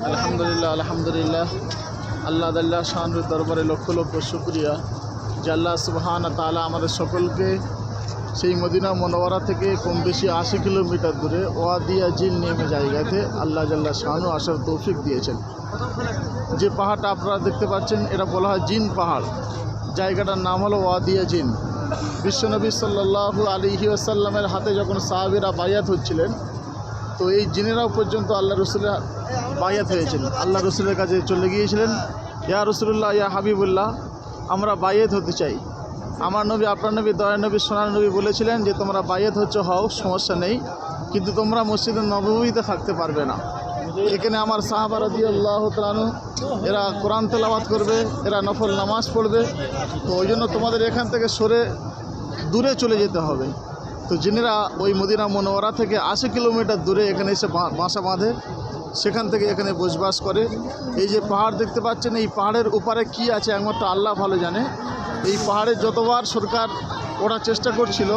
আলহামদুলিল্লাহ আলহামদুলিল্লাহ আল্লাহ আল্লাহ শানুর দরবারে লক্ষ লক্ষ শুকরিয়া যে আল্লাহ সুবহানাহু তাআলা আমাদের সকলকে সেই মদিনা মুনাওয়ারা থেকে কম বেশি 80 কিলোমিটার দূরে ওয়াদিয়া জিন নেমে জায়গাতে আল্লাহ জাল্লা শানু আসার তৌফিক দিয়েছেন। যে পাহাড়টা আপনারা দেখতে পাচ্ছেন এটা বলা হয় জিন পাহাড়। জায়গাটার নাম হলো ওয়াদিয়া জিন। বিশ্বনবী সাল্লাল্লাহু আলাইহি ওয়াসাল্লামের হাতে যখন সাহাবীরা বায়াত হচ্ছিলেন, তো এই জিনেরাও পর্যন্ত আল্লাহ রসুলের বায়াত হয়েছেন। আল্লাহ রসুলের কাছে চলে গিয়েছিলেন, ইয়া রসুল্লাহ ইয়া হাবিবুল্লাহ, আমরা বায়াত হতে চাই। আমার নবী, আপনার নবী, দয়ার নবী, সোনার নবী বলেছিলেন যে তোমরা বায়াত হচ্ছে হও, সমস্যা নেই, কিন্তু তোমরা মসজিদে নববীতে থাকতে পারবে না। এখানে আমার সাহাবা রাদিয়াল্লাহু তাআলা আনহু এরা কোরআন তেলাওয়াত করবে, এরা নফল নামাজ পড়বে, তো ওই জন্য তোমাদের এখান থেকে সরে দূরে চলে যেতে হবে। তো জিনেরা ওই মদিনা মুনাওয়ারা থেকে 80 কিলোমিটার দূরে এখানে এসে বাসা বাঁধে, সেখান থেকে এখানে বসবাস করে। এই যে পাহাড় দেখতে পাচ্ছেন, এই পাহাড়ের উপরে কি আছে একমাত্র আল্লাহ ভালো জানে। এই পাহাড়ে যতবার সরকার ওঠার চেষ্টা করছিল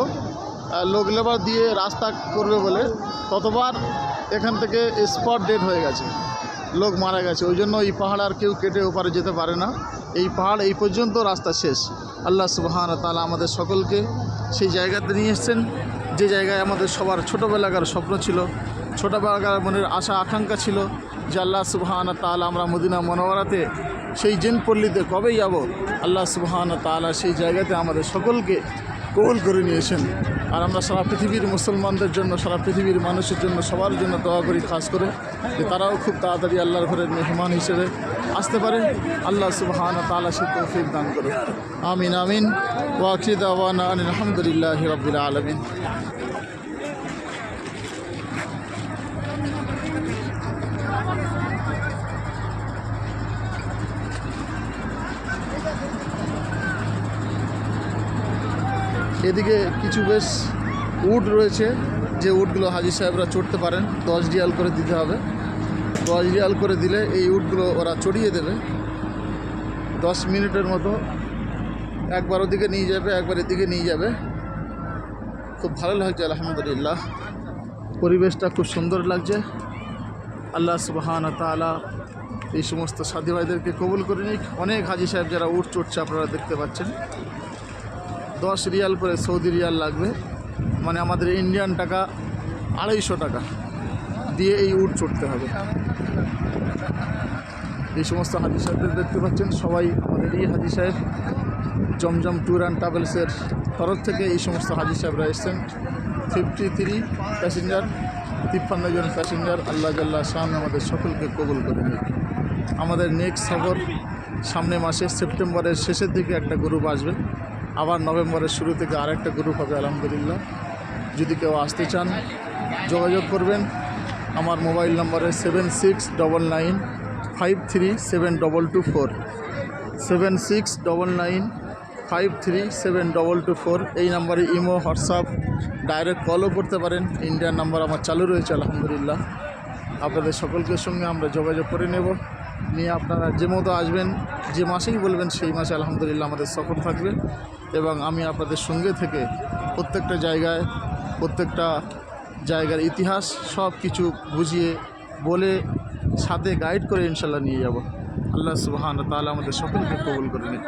লোক লেবার দিয়ে রাস্তা করবে বলে, ততবার এখান থেকে স্পট ডেড হয়ে গেছে, লোক মারা গেছে। ওই জন্য এই পাহাড় আর কেউ কেটে ওপারে যেতে পারে না। এই পাহাড় এই পর্যন্ত রাস্তা শেষ। আল্লাহ সুবহানাহু তাআলা আমাদের সকলকে সেই জায়গাতে নিয়ে এসেছেন, যে জায়গায় আমাদের সবার ছোটোবেলাকার স্বপ্ন ছিল, ছোটোবেলাকার মনের আশা আকাঙ্ক্ষা ছিল যে আল্লাহ সুবহানাহু তাআলা আমরা মদিনা মুনাওয়ারাতে সেই জিন পল্লীতে কবে যাব। আল্লাহ সুবহানাহু তাআলা সেই জায়গাতে আমাদের সকলকে কবুল করে নিয়েছেন। আর আমরা সারা পৃথিবীর মুসলমানদের জন্য, সারা পৃথিবীর মানুষের জন্য, সবার জন্য দোয়া করি খাস করে, যে তারাও খুব তাড়াতাড়ি আল্লাহর ঘরের মেহমান হিসেবে আসতে পারে। আল্লাহ সুবহানাহু তাআলা সে তৌফিক দান করে। আমিন আমিন। ওয়া আখিরু দাওয়ানা আলহামদুলিল্লাহি রাব্বিল আলামিন। এদিকে কিছু বেশ উট রয়েছে, যে উটগুলো হাজি সাহেবরা চড়তে পারেন। 10 রিয়াল করে দিতে হবে। 10 রিয়াল করে দিলে এই উটগুলো ওরা চড়িয়ে দেবে। 10 মিনিটের মতো একবার ওদিকে নিয়ে যাবে, একবার এদিকে নিয়ে যাবে। খুব ভালো লাগছে আলহামদুলিল্লাহ, পরিবেশটা খুব সুন্দর লাগছে। আল্লাহ সুবহানাহু তাআলা এই সমস্ত সাথী ভাইদেরকে কবুল করে নিক। অনেক হাজি সাহেব যারা উট চড়ছে আপনারা দেখতে পাচ্ছেন। 10 রিয়াল করে সৌদি রিয়াল লাগবে, মানে আমাদের ইন্ডিয়ান টাকা 250 টাকা দিয়ে এই উট চড়তে হবে। এই সমস্ত হাজি সাহেবদের দেখতে পাচ্ছেন, সবাই আমাদের এই হাজি সাহেব জমজম ট্যুর অ্যান্ড ট্রাভেলসের তরফ থেকে এই সমস্ত হাজি সাহেবরা এসছেন। 53 প্যাসেঞ্জার, 53 জন প্যাসেঞ্জার। আল্লাহ জাল্লা শান আমাদের সকলকে কবুল করে নিক। আমাদের নেক্সট সফর সামনে মাসে সেপ্টেম্বরের শেষের দিকে একটা গ্রুপ আসবে, আবার নভেম্বরের শুরু থেকে আরেকটা গ্রুপ হবে আলহামদুলিল্লাহ। যদি কেউ আসতে চান যোগাযোগ করবেন আমার মোবাইল নম্বরে 7699537224 7699537224। এই নাম্বারে ইমো, হোয়াটসঅ্যাপ, ডাইরেক্ট কলও করতে পারেন। ইন্ডিয়ান নাম্বার আমার চালু রয়েছে আলহামদুলিল্লাহ। আপনাদের সকলকে সঙ্গে আমরা যোগাযোগ করে নেব, নিয়ে আপনারা যে মতো আসবেন, যে মাসেই বলবেন সেই মাসে আলহামদুলিল্লাহ আমাদের সফর থাকবে। এবং আমি আপনাদের সঙ্গে থেকে প্রত্যেকটা জায়গার ইতিহাস সব কিছু বুঝিয়ে বলে সাথে গাইড করে ইনশাল্লাহ নিয়ে যাব। আল্লাহ সুবহানাহু তাআলা আমাদের সকলকে কবুল করে নিন।